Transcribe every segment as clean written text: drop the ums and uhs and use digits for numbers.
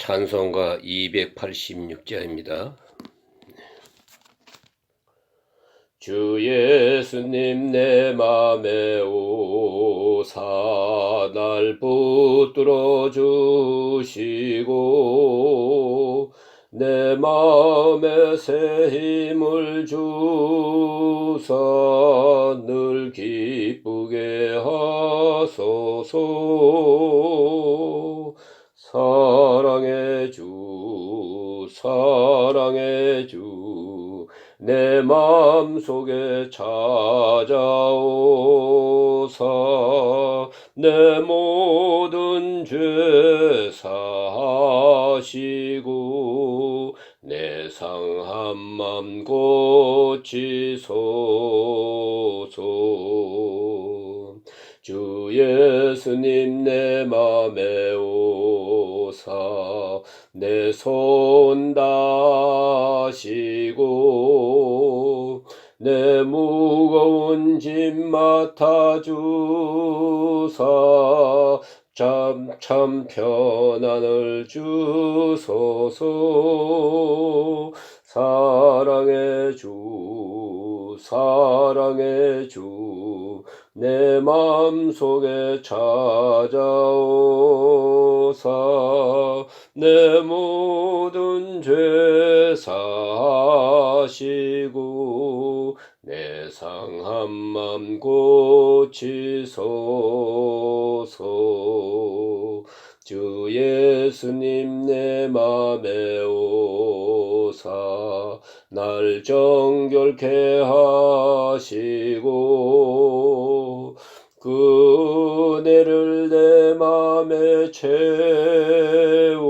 찬송가 286자입니다. 주 예수님 내 맘에 오사 날 붙들어 주시고 내 마음에 새 힘을 주사 늘 기쁘게 하소서. 사랑의 주 사랑의 주 내 맘속에 찾아오사 내 모든 죄 사하시고 내 상한 맘 고치소서. 주 예수님 내 맘에 오사 내 손 다시고 내 무거운 짐 맡아주사 참 편안을 주소서. 사랑의 주 사랑의 주 내 맘속에 찾아오사 내 모든 죄 사하시고 내 상한 맘 고치소서. 주 예수님 내 맘에 오사 날 정결케 하시고 그 은혜를 내 맘에 채워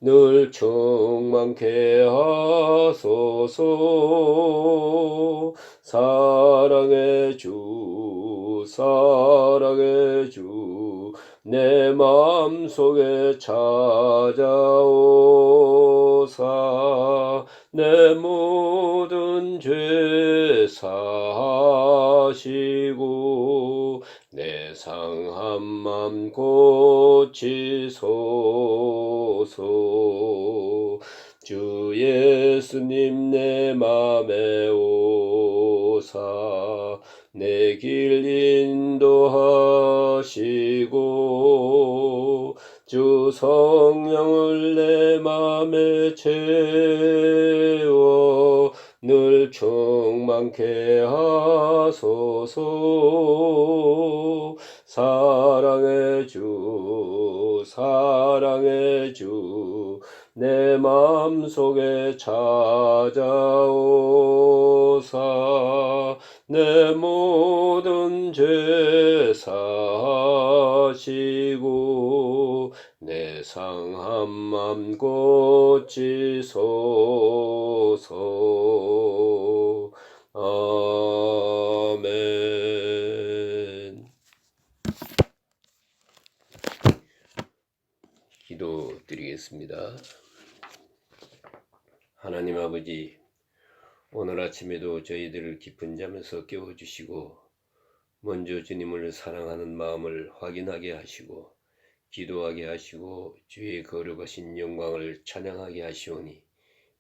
늘 충만케 하소서. 사랑의 주 사랑의 주 내 맘속에 찾아오사 내 모든 죄 사하시고 내 상한 맘 고치소서. 주 예수님 내 맘에 오사 내 길 인도하시고 주 성령을 내 맘에 채워 늘 충만케 하소서. 사랑의 주 사랑의 주 내 맘속에 찾아오사 내 모든 죄 사하시고 내 상한 맘 고치소서. 아멘. 기도드리겠습니다. 하나님 아버지, 오늘 아침에도 저희들을 깊은 잠에서 깨워주시고 먼저 주님을 사랑하는 마음을 확인하게 하시고 기도하게 하시고 주의 거룩하신 영광을 찬양하게 하시오니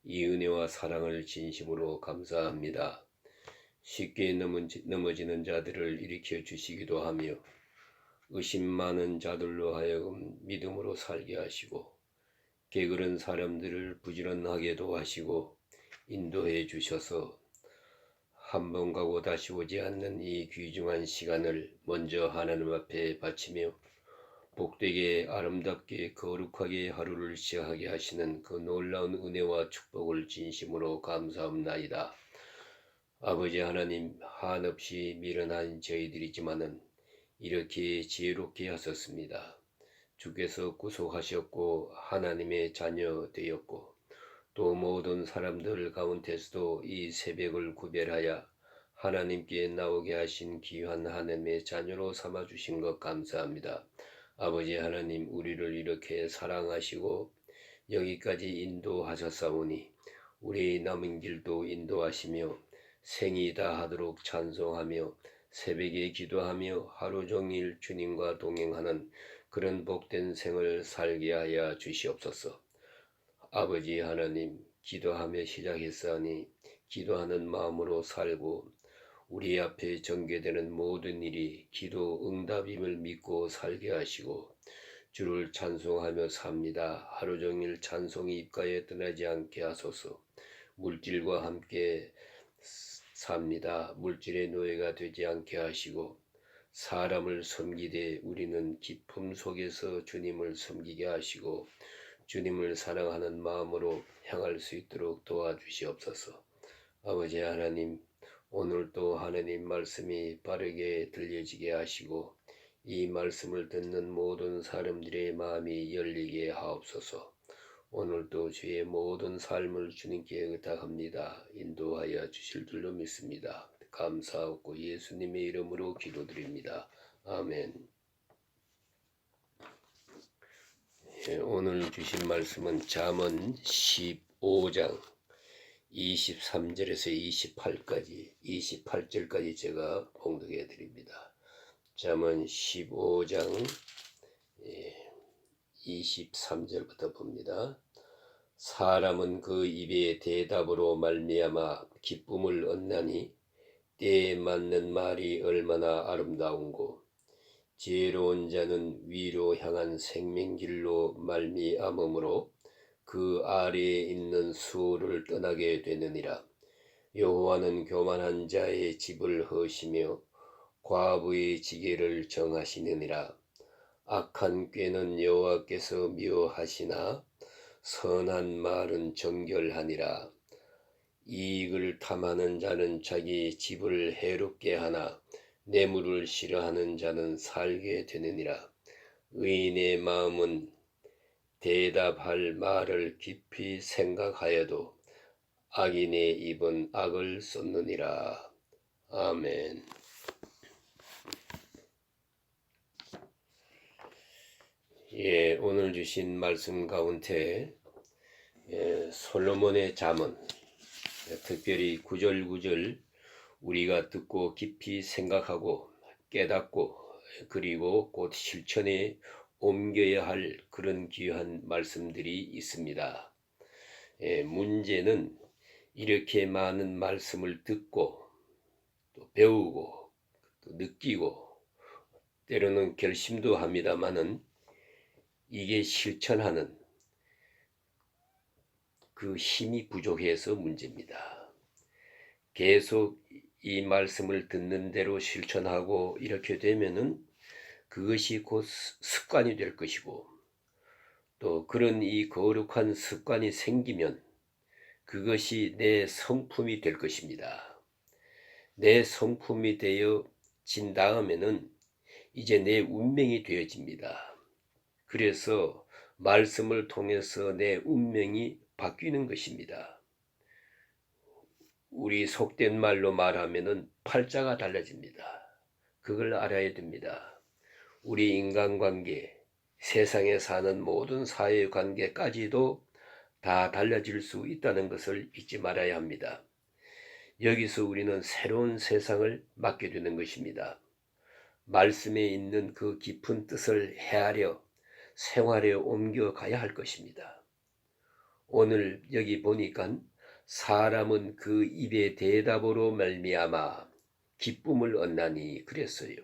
이 은혜와 사랑을 진심으로 감사합니다. 쉽게 넘어지는 자들을 일으켜 주시기도 하며 의심 많은 자들로 하여금 믿음으로 살게 하시고 게으른 사람들을 부지런하게도 하시고 인도해 주셔서 한 번 가고 다시 오지 않는 이 귀중한 시간을 먼저 하나님 앞에 바치며 복되게 아름답게 거룩하게 하루를 시작하게 하시는 그 놀라운 은혜와 축복을 진심으로 감사합나이다. 아버지 하나님, 한없이 미련한 저희들이지만은 이렇게 지혜롭게 하셨습니다. 주께서 구속하셨고 하나님의 자녀 되었고 또 모든 사람들 가운데서도 이 새벽을 구별하여 하나님께 나오게 하신 귀한 하나님의 자녀로 삼아주신 것 감사합니다. 아버지 하나님, 우리를 이렇게 사랑하시고 여기까지 인도하셨사오니 우리 남은 길도 인도하시며 생이 다하도록 찬송하며 새벽에 기도하며 하루 종일 주님과 동행하는 그런 복된 생을 살게 하여 주시옵소서. 아버지 하나님, 기도하며 시작했사오니 기도하는 마음으로 살고 우리 앞에 전개되는 모든 일이 기도 응답임을 믿고 살게 하시고 주를 찬송하며 삽니다. 하루 종일 찬송이 입가에 떠나지 않게 하소서. 물질과 함께 삽니다. 물질의 노예가 되지 않게 하시고 사람을 섬기되 우리는 기쁨 속에서 주님을 섬기게 하시고 주님을 사랑하는 마음으로 향할 수 있도록 도와주시옵소서. 아버지 하나님, 오늘도 하나님 말씀이 바르게 들려지게 하시고 이 말씀을 듣는 모든 사람들의 마음이 열리게 하옵소서. 오늘도 주의 모든 삶을 주님께 의탁합니다. 인도하여 주실 줄로 믿습니다. 감사하고 예수님의 이름으로 기도드립니다. 아멘. 오늘 주신 말씀은 잠언 15장 23절에서 28절까지 제가 봉독해 드립니다. 잠언 15장 23절부터 봅니다. 사람은 그 입의 대답으로 말미암아 기쁨을 얻나니 때에 맞는 말이 얼마나 아름다운고 지혜로운 자는 위로 향한 생명길로 말미암음으로 그 아래에 있는 수호를 떠나게 되느니라. 여호와는 교만한 자의 집을 허시며 과부의 지게를 정하시느니라. 악한 꾀는 여호와께서 미워하시나 선한 말은 정결하니라. 이익을 탐하는 자는 자기 집을 해롭게 하나 뇌물을 싫어하는 자는 살게 되느니라. 의인의 마음은 대답할 말을 깊이 생각하여도 악인의 입은 악을 쏟느니라. 아멘. 오늘 주신 말씀 가운데 솔로몬의 잠언, 특별히 구절구절 우리가 듣고 깊이 생각하고 깨닫고 그리고 곧 실천에 옮겨야 할 그런 귀한 말씀들이 있습니다. 문제는 이렇게 많은 말씀을 듣고 또 배우고 또 느끼고 때로는 결심도 합니다마는 이게 실천하는 그 힘이 부족해서 문제입니다. 계속 이 말씀을 듣는 대로 실천하고 이렇게 되면은 그것이 곧 습관이 될 것이고 또 그런 이 거룩한 습관이 생기면 그것이 내 성품이 될 것입니다. 내 성품이 되어진 다음에는 이제 내 운명이 되어집니다. 그래서 말씀을 통해서 내 운명이 바뀌는 것입니다. 우리 속된 말로 말하면은 팔자가 달라집니다. 그걸 알아야 됩니다. 우리 인간관계, 세상에 사는 모든 사회관계까지도 다 달라질 수 있다는 것을 잊지 말아야 합니다. 여기서 우리는 새로운 세상을 맡게 되는 것입니다. 말씀에 있는 그 깊은 뜻을 헤아려 생활에 옮겨가야 할 것입니다. 오늘 여기 보니까 사람은 그 입의 대답으로 말미암아 기쁨을 얻나니 그랬어요.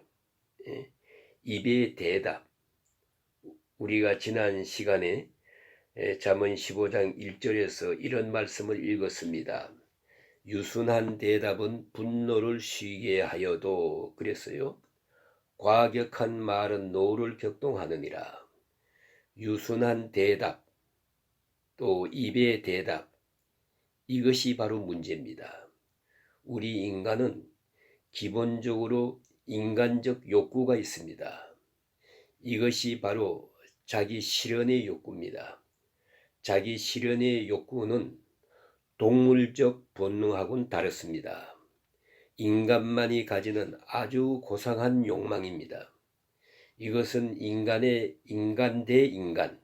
입의 대답. 우리가 지난 시간에 잠언 15장 1절에서 이런 말씀을 읽었습니다. 유순한 대답은 분노를 쉬게 하여도 그랬어요. 과격한 말은 노를 격동하느니라. 유순한 대답, 또 입의 대답, 이것이 바로 문제입니다. 우리 인간은 기본적으로 인간적 욕구가 있습니다. 이것이 바로 자기 실현의 욕구입니다. 자기 실현의 욕구는 동물적 본능하고는 다릅니다. 인간만이 가지는 아주 고상한 욕망입니다. 이것은 인간의 인간 대 인간,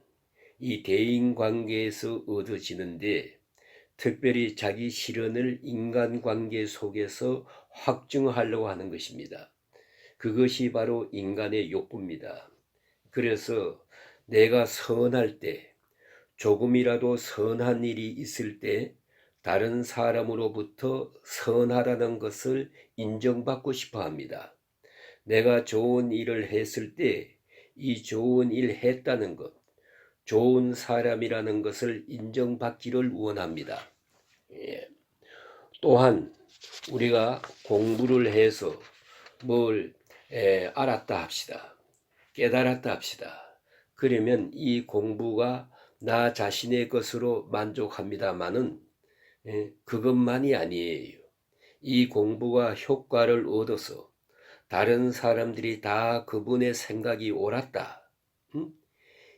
이 대인관계에서 얻어지는데 특별히 자기 실현을 인간관계 속에서 확증하려고 하는 것입니다. 그것이 바로 인간의 욕구입니다. 그래서 내가 선할 때, 조금이라도 선한 일이 있을 때 다른 사람으로부터 선하다는 것을 인정받고 싶어 합니다. 내가 좋은 일을 했을 때 이 좋은 일 했다는 것, 좋은 사람이라는 것을 인정받기를 원합니다. 예. 또한 우리가 공부를 해서 뭘 알았다 합시다. 깨달았다 합시다. 그러면 이 공부가 나 자신의 것으로 만족합니다마는 그것만이 아니에요. 이 공부가 효과를 얻어서 다른 사람들이 다 그분의 생각이 옳았다.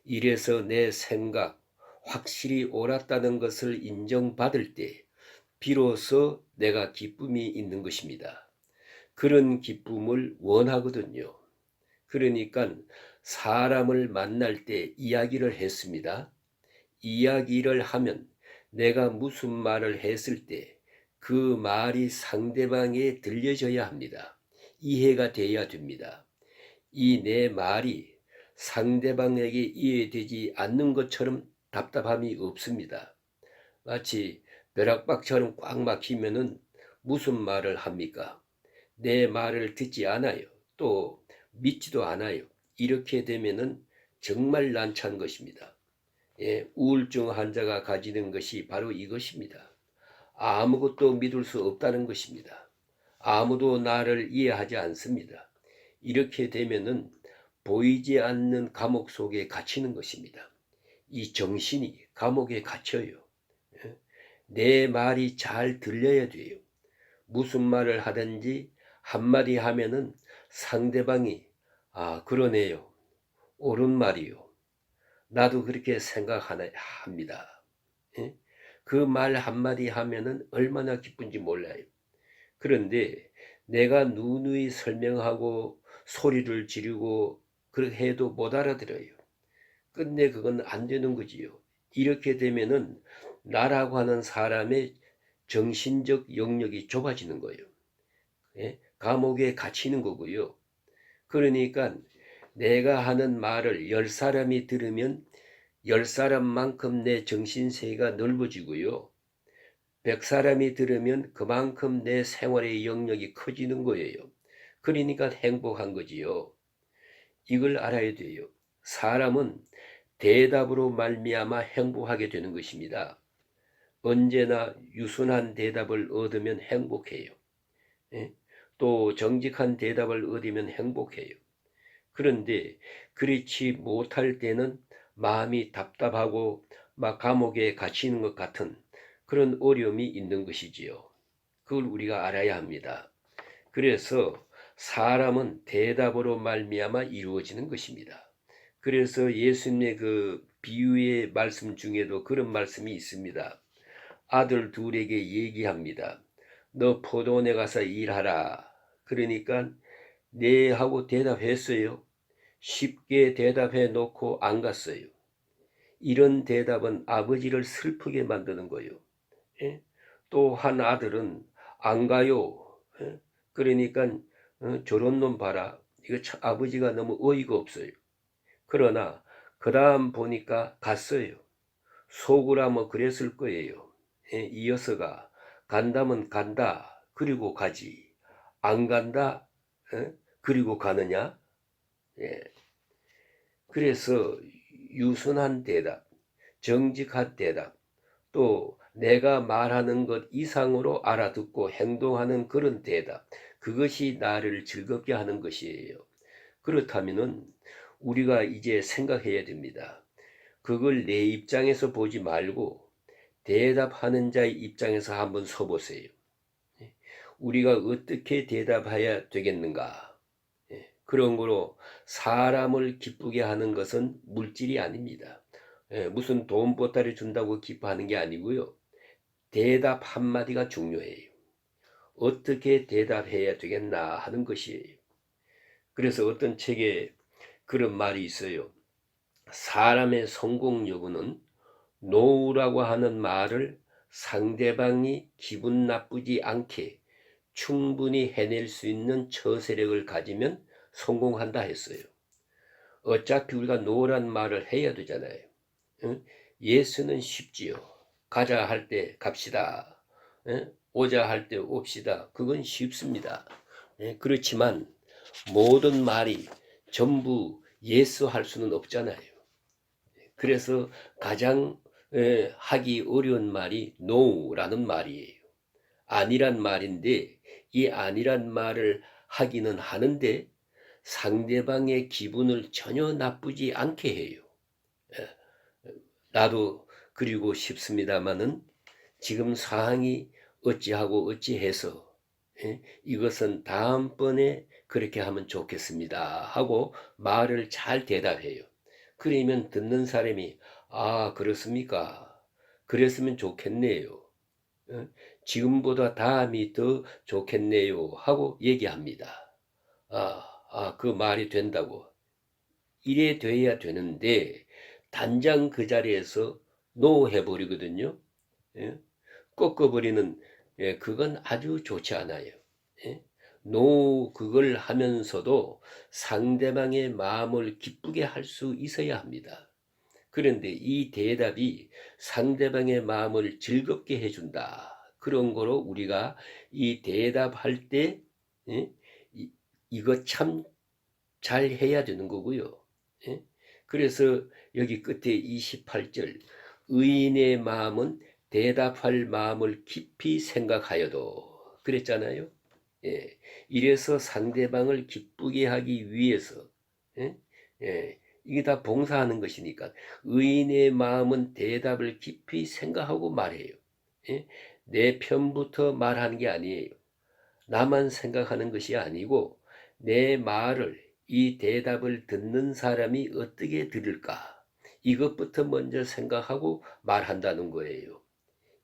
이래서 내 생각 확실히 옳았다는 것을 인정받을 때 비로소 내가 기쁨이 있는 것입니다. 그런 기쁨을 원하거든요. 그러니까 사람을 만날 때 이야기를 했습니다. 이야기를 하면 내가 무슨 말을 했을 때 그 말이 상대방에 들려져야 합니다. 이해가 돼야 됩니다. 이 내 말이 상대방에게 이해되지 않는 것처럼 답답함이 없습니다. 마치 벼락박처럼 꽉 막히면은 무슨 말을 합니까? 내 말을 듣지 않아요. 또 믿지도 않아요. 이렇게 되면은 정말 난처한 것입니다. 우울증 환자가 가지는 것이 바로 이것입니다. 아무것도 믿을 수 없다는 것입니다. 아무도 나를 이해하지 않습니다. 이렇게 되면은 보이지 않는 감옥 속에 갇히는 것입니다. 이 정신이 감옥에 갇혀요. 내 말이 잘 들려야 돼요. 무슨 말을 하든지 한마디 하면은 상대방이 그러네요. 옳은 말이요. 나도 그렇게 생각합니다. 그 말 한마디 하면은 얼마나 기쁜지 몰라요. 그런데 내가 누누이 설명하고 소리를 지르고 그렇게 해도 못 알아들어요. 끝내 그건 안 되는 거지요. 이렇게 되면은 나라고 하는 사람의 정신적 영역이 좁아지는 거예요. 감옥에 갇히는 거고요. 그러니까 내가 하는 말을 10사람이 들으면 10사람만큼 내 정신세계가 넓어지고요. 100사람이 들으면 그만큼 내 생활의 영역이 커지는 거예요. 그러니까 행복한 거지요. 이걸 알아야 돼요. 사람은 대답으로 말미암아 행복하게 되는 것입니다. 언제나 유순한 대답을 얻으면 행복해요. 또 정직한 대답을 얻으면 행복해요. 그런데 그렇지 못할 때는 마음이 답답하고 막 감옥에 갇히는 것 같은 그런 어려움이 있는 것이지요. 그걸 우리가 알아야 합니다. 그래서 사람은 대답으로 말미암아 이루어지는 것입니다. 그래서 예수님의 그 비유의 말씀 중에도 그런 말씀이 있습니다. 아들 둘에게 얘기합니다. 너 포도원에 가서 일하라. 그러니까 네 하고 대답했어요. 쉽게 대답해 놓고 안 갔어요. 이런 대답은 아버지를 슬프게 만드는 거예요. 또 한 아들은 안 가요. 그러니까 저런 놈 봐라. 이거 참 아버지가 너무 어이가 없어요. 그러나 그 다음 보니까 갔어요. 속으라 뭐 그랬을 거예요. 이어서가 간다면 간다. 그리고 가지. 안 간다. 그리고 가느냐. 그래서 유순한 대답, 정직한 대답, 또 내가 말하는 것 이상으로 알아듣고 행동하는 그런 대답, 그것이 나를 즐겁게 하는 것이에요. 그렇다면은 우리가 이제 생각해야 됩니다. 그걸 내 입장에서 보지 말고 대답하는 자의 입장에서 한번 서보세요. 우리가 어떻게 대답해야 되겠는가? 그런 거로 사람을 기쁘게 하는 것은 물질이 아닙니다. 무슨 돈 보따리 준다고 기뻐하는 게 아니고요. 대답 한마디가 중요해요. 어떻게 대답해야 되겠나 하는 것이에요. 그래서 어떤 책에 그런 말이 있어요. 사람의 성공 여부는 노우라고 하는 말을 상대방이 기분 나쁘지 않게 충분히 해낼 수 있는 처세력을 가지면 성공한다 했어요. 어차피 우리가 노란 말을 해야 되잖아요. 응? 예수는 쉽지요. 가자 할 때 갑시다. 응? 오자 할 때 옵시다. 그건 쉽습니다. 예, 그렇지만 모든 말이 전부 예수 할 수는 없잖아요. 그래서 가장 하기 어려운 말이 no라는 말이에요. 아니란 말인데 이 아니란 말을 하기는 하는데 상대방의 기분을 전혀 나쁘지 않게 해요. 나도 그리고 싶습니다마는 지금 상황이 어찌하고 어찌해서 이것은 다음번에 그렇게 하면 좋겠습니다 하고 말을 잘 대답해요. 그러면 듣는 사람이 아 그렇습니까? 그랬으면 좋겠네요. 지금보다 다음이 더 좋겠네요 하고 얘기합니다. 그 말이 된다고. 이래 돼야 되는데 단장 그 자리에서 노 해버리거든요. 예? 꺾어버리는 그건 아주 좋지 않아요. 예? 노 그걸 하면서도 상대방의 마음을 기쁘게 할 수 있어야 합니다. 그런데 이 대답이 상대방의 마음을 즐겁게 해준다. 그런 거로 우리가 이 대답할 때 예? 이거 참 잘 해야 되는 거고요. 예? 그래서 여기 끝에 28절 의인의 마음은 대답할 마음을 깊이 생각하여도 그랬잖아요. 예. 이래서 상대방을 기쁘게 하기 위해서 예? 예. 이게 다 봉사하는 것이니까 의인의 마음은 대답을 깊이 생각하고 말해요. 예? 내 편부터 말하는 게 아니에요. 나만 생각하는 것이 아니고 내 말을 이 대답을 듣는 사람이 어떻게 들을까 이것부터 먼저 생각하고 말한다는 거예요.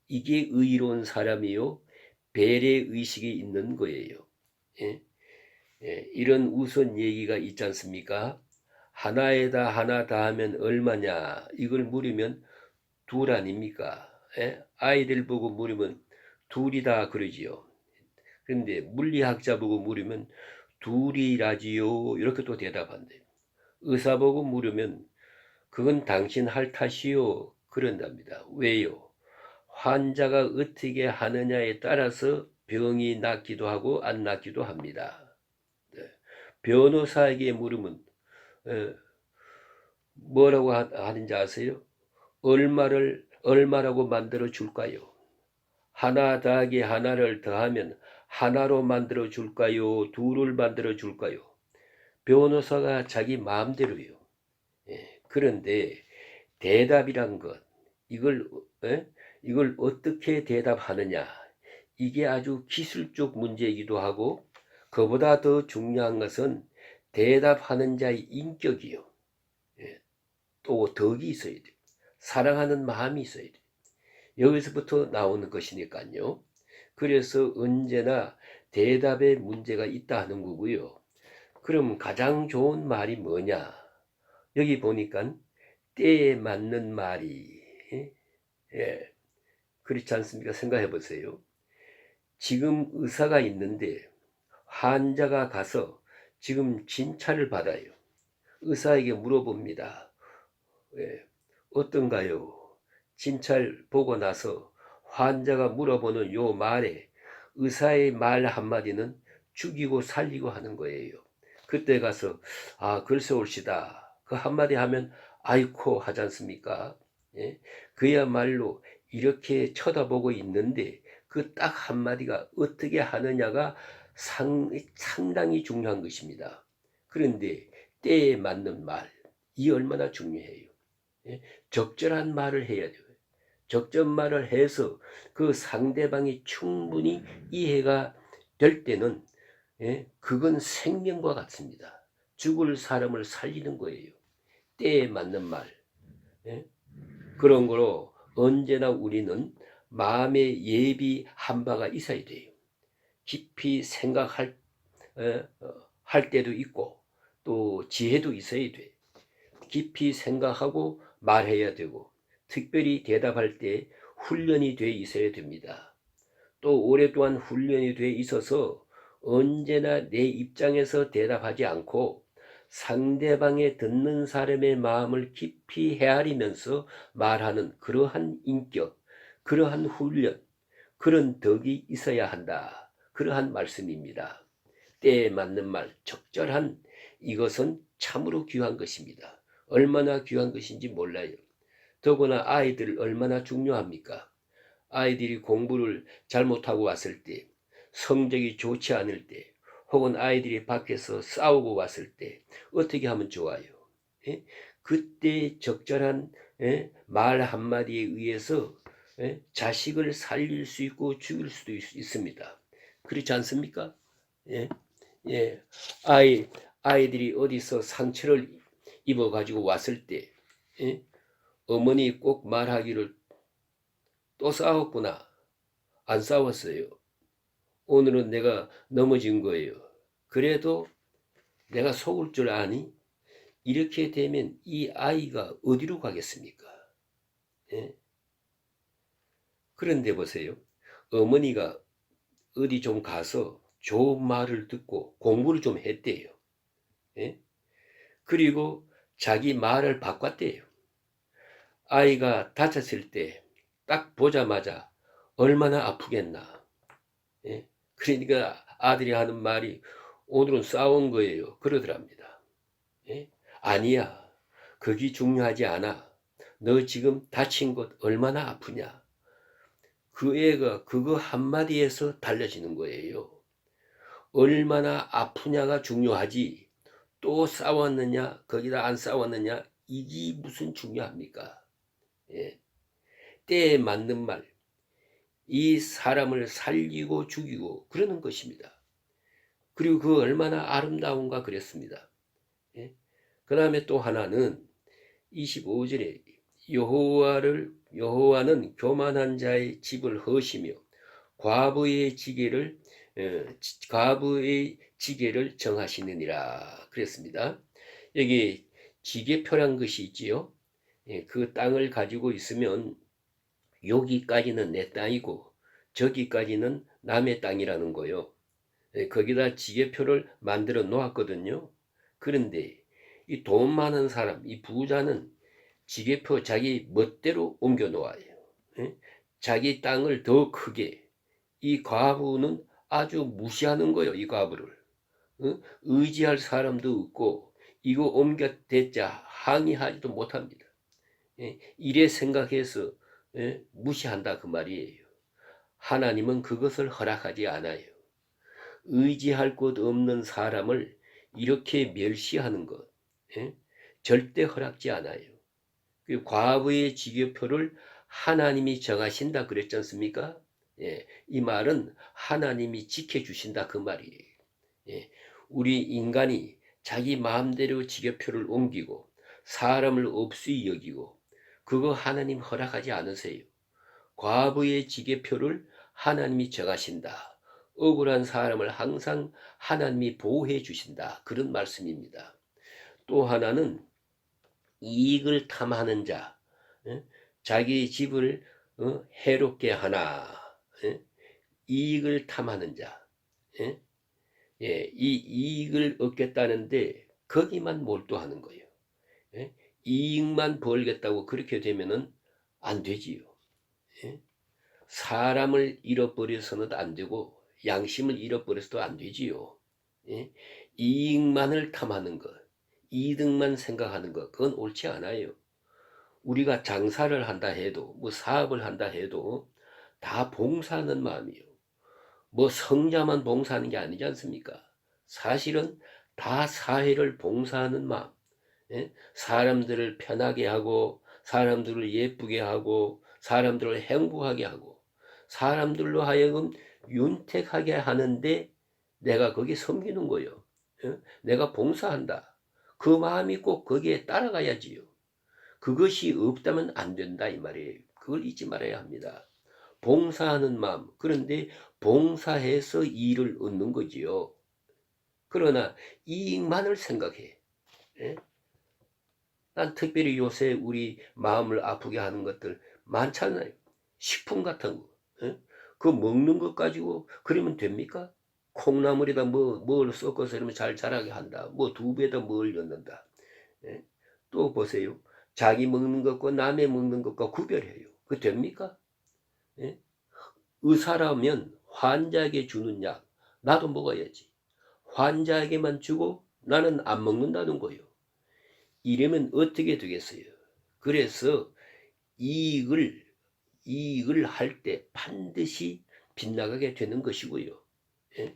이게 의로운 사람이요 배려 의식이 있는 거예요. 예? 이런 우선 얘기가 있지 않습니까? 하나에다 하나 더하면 얼마냐 이걸 물으면 둘 아닙니까? 아이들 보고 물으면 둘이다 그러지요. 그런데 물리학자 보고 물으면 둘이라지요 이렇게 또 대답한대요. 의사 보고 물으면 그건 당신 할 탓이요 그런답니다. 왜요? 환자가 어떻게 하느냐에 따라서 병이 낫기도 하고 안 낫기도 합니다. 네. 변호사에게 물으면 뭐라고 하는지 아세요? 얼마라고 만들어 줄까요? 하나 더하기 하나를 더하면 하나로 만들어 줄까요? 둘을 만들어 줄까요? 변호사가 자기 마음대로요. 그런데 대답이란 것, 이걸, 이걸 어떻게 대답하느냐. 이게 아주 기술적 문제이기도 하고, 그보다 더 중요한 것은 대답하는 자의 인격이요. 또 덕이 있어야 돼요. 사랑하는 마음이 있어야 돼요. 여기서부터 나오는 것이니까요. 그래서 언제나 대답에 문제가 있다 하는 거고요. 그럼 가장 좋은 말이 뭐냐? 여기 보니까 때에 맞는 말이 그렇지 않습니까? 생각해 보세요. 지금 의사가 있는데 환자가 가서 지금 진찰을 받아요. 의사에게 물어봅니다. 어떤가요? 진찰 보고 나서 환자가 물어보는 요 말에 의사의 말 한마디는 죽이고 살리고 하는 거예요. 그때 가서 글쎄 옳시다. 그 한마디 하면 아이코 하지 않습니까? 그야말로 이렇게 쳐다보고 있는데 그 딱 한마디가 어떻게 하느냐가 상당히 중요한 것입니다. 그런데 때에 맞는 말, 이 얼마나 중요해요. 적절한 말을 해야 돼요. 적절한 말을 해서 그 상대방이 충분히 이해가 될 때는 그건 생명과 같습니다. 죽을 사람을 살리는 거예요. 때에 맞는 말. 그런 거로 언제나 우리는 마음에 예비한 바가 있어야 돼요. 깊이 생각할 할 때도 있고 또 지혜도 있어야 돼. 깊이 생각하고 말해야 되고 특별히 대답할 때 훈련이 돼 있어야 됩니다. 또 오랫동안 훈련이 돼 있어서 언제나 내 입장에서 대답하지 않고 상대방의 듣는 사람의 마음을 깊이 헤아리면서 말하는 그러한 인격, 그러한 훈련, 그런 덕이 있어야 한다. 그러한 말씀입니다. 때에 맞는 말, 적절한 이것은 참으로 귀한 것입니다. 얼마나 귀한 것인지 몰라요. 더구나 아이들 얼마나 중요합니까? 아이들이 공부를 잘못하고 왔을 때, 성적이 좋지 않을 때, 혹은 아이들이 밖에서 싸우고 왔을 때 어떻게 하면 좋아요? 예? 그때 적절한 말 한마디에 의해서 자식을 살릴 수 있고 죽일 수도 있습니다. 그렇지 않습니까? 예? 예. 아이들이 어디서 상처를 입어가지고 왔을 때 어머니 꼭 말하기를 또 싸웠구나. 안 싸웠어요. 오늘은 내가 넘어진 거예요. 그래도 내가 속을 줄 아니? 이렇게 되면 이 아이가 어디로 가겠습니까? 예? 그런데 보세요. 어머니가 어디 좀 가서 좋은 말을 듣고 공부를 좀 했대요. 예? 그리고 자기 말을 바꿨대요. 아이가 다쳤을 때 딱 보자마자 얼마나 아프겠나. 예? 그러니까 아들이 하는 말이 오늘은 싸운 거예요. 그러더랍니다. 예? 아니야. 그게 중요하지 않아. 너 지금 다친 것 얼마나 아프냐. 그 애가 그거 한마디에서 달라지는 거예요. 얼마나 아프냐가 중요하지. 또 싸웠느냐, 거기다 안 싸웠느냐, 이게 무슨 중요합니까? 예. 때에 맞는 말, 이 사람을 살리고 죽이고 그러는 것입니다. 그리고 그 얼마나 아름다운가 그랬습니다. 예? 그 다음에 또 하나는 25절에 여호와는 교만한 자의 집을 허시며 과부의 지게를 정하시느니라 그랬습니다. 여기 지게표란 것이 있지요. 예, 그 땅을 가지고 있으면 여기까지는 내 땅이고 저기까지는 남의 땅이라는 거요. 예, 거기다 지게표를 만들어 놓았거든요. 그런데 이 돈 많은 사람, 이 부자는 지게표 자기 멋대로 옮겨 놓아요. 예? 자기 땅을 더 크게. 이 과부는 아주 무시하는 거예요. 이 과부를. 의지할 사람도 없고 이거 옮겨댔자 항의하지도 못합니다. 이래 생각해서 무시한다 그 말이에요. 하나님은 그것을 허락하지 않아요. 의지할 곳 없는 사람을 이렇게 멸시하는 것 절대 허락지 않아요. 그 과부의 지교표를 하나님이 정하신다 그랬지 않습니까? 이 말은 하나님이 지켜주신다 그 말이에요. 우리 인간이 자기 마음대로 지교표를 옮기고 사람을 없이 여기고 그거 하나님 허락하지 않으세요. 과부의 지게표를 하나님이 정하신다. 억울한 사람을 항상 하나님이 보호해 주신다. 그런 말씀입니다. 또 하나는 이익을 탐하는 자, 자기 집을 해롭게 하나, 이익을 탐하는 자, 이 이익을 얻겠다는데 거기만 몰두하는 거예요. 이익만 벌겠다고 그렇게 되면은 안 되지요. 사람을 잃어버려서는 안 되고 양심을 잃어버려서도 안 되지요. 이익만을 탐하는 것, 이득만 생각하는 것, 그건 옳지 않아요. 우리가 장사를 한다 해도 뭐 사업을 한다 해도 다 봉사하는 마음이요. 뭐 성자만 봉사하는 게 아니지 않습니까? 사실은 다 사회를 봉사하는 마음. 사람들을 편하게 하고 사람들을 예쁘게 하고 사람들을 행복하게 하고 사람들로 하여금 윤택하게 하는데 내가 거기에 섬기는 거예요. 내가 봉사한다. 그 마음이 꼭 거기에 따라가야지요. 그것이 없다면 안 된다 이 말이에요. 그걸 잊지 말아야 합니다. 봉사하는 마음. 그런데 봉사해서 이익을 얻는 거지요. 그러나 이익만을 생각해. 난 특별히 요새 우리 마음을 아프게 하는 것들 많잖아요. 식품 같은 거. 그 먹는 것 가지고 그러면 됩니까? 콩나물에다 뭘 섞어서 이러면 잘 자라게 한다. 뭐 두부에다 뭘 넣는다. 예? 또 보세요. 자기 먹는 것과 남의 먹는 것과 구별해요. 그 됩니까? 예? 의사라면 환자에게 주는 약 나도 먹어야지. 환자에게만 주고 나는 안 먹는다는 거예요. 이러면 어떻게 되겠어요? 그래서 이익을 할 때 반드시 빗나가게 되는 것이고요. 예?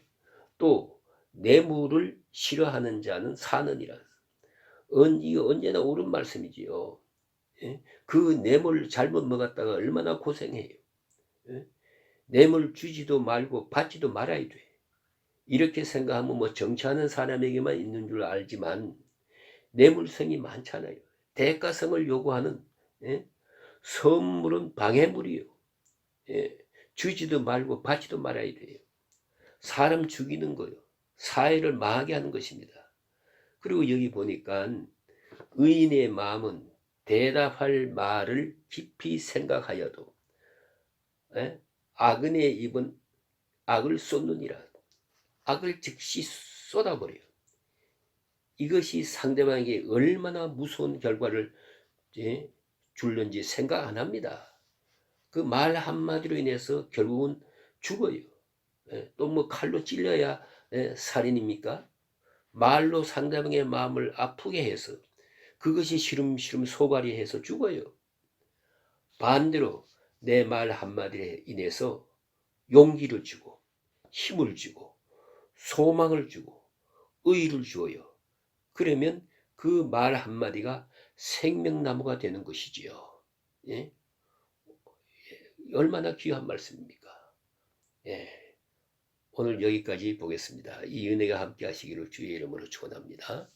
또 뇌물을 싫어하는 자는 사느니라. 이거 언제나 옳은 말씀이지요. 예? 그 뇌물 잘못 먹었다가 얼마나 고생해요. 예? 뇌물 주지도 말고 받지도 말아야 돼. 이렇게 생각하면 뭐 정치하는 사람에게만 있는 줄 알지만 뇌물성이 많잖아요. 대가성을 요구하는, 예? 선물은 방해물이요. 예? 주지도 말고 받지도 말아야 돼요. 사람 죽이는 거요. 사회를 망하게 하는 것입니다. 그리고 여기 보니까 의인의 마음은 대답할 말을 깊이 생각하여도, 예? 악인의 입은 악을 쏟느니라. 악을 즉시 쏟아버려요. 이것이 상대방에게 얼마나 무서운 결과를, 예? 줄는지 생각 안 합니다. 그 말 한마디로 인해서 결국은 죽어요. 예? 또 뭐 칼로 찔려야, 예? 살인입니까? 말로 상대방의 마음을 아프게 해서 그것이 시름시름 소갈이 해서 죽어요. 반대로 내 말 한마디에 인해서 용기를 주고 힘을 주고 소망을 주고 의의를 주어요. 그러면 그 말 한마디가 생명나무가 되는 것이지요. 예? 얼마나 귀한 말씀입니까? 예. 오늘 여기까지 보겠습니다. 이 은혜가 함께 하시기를 주의 이름으로 축원합니다.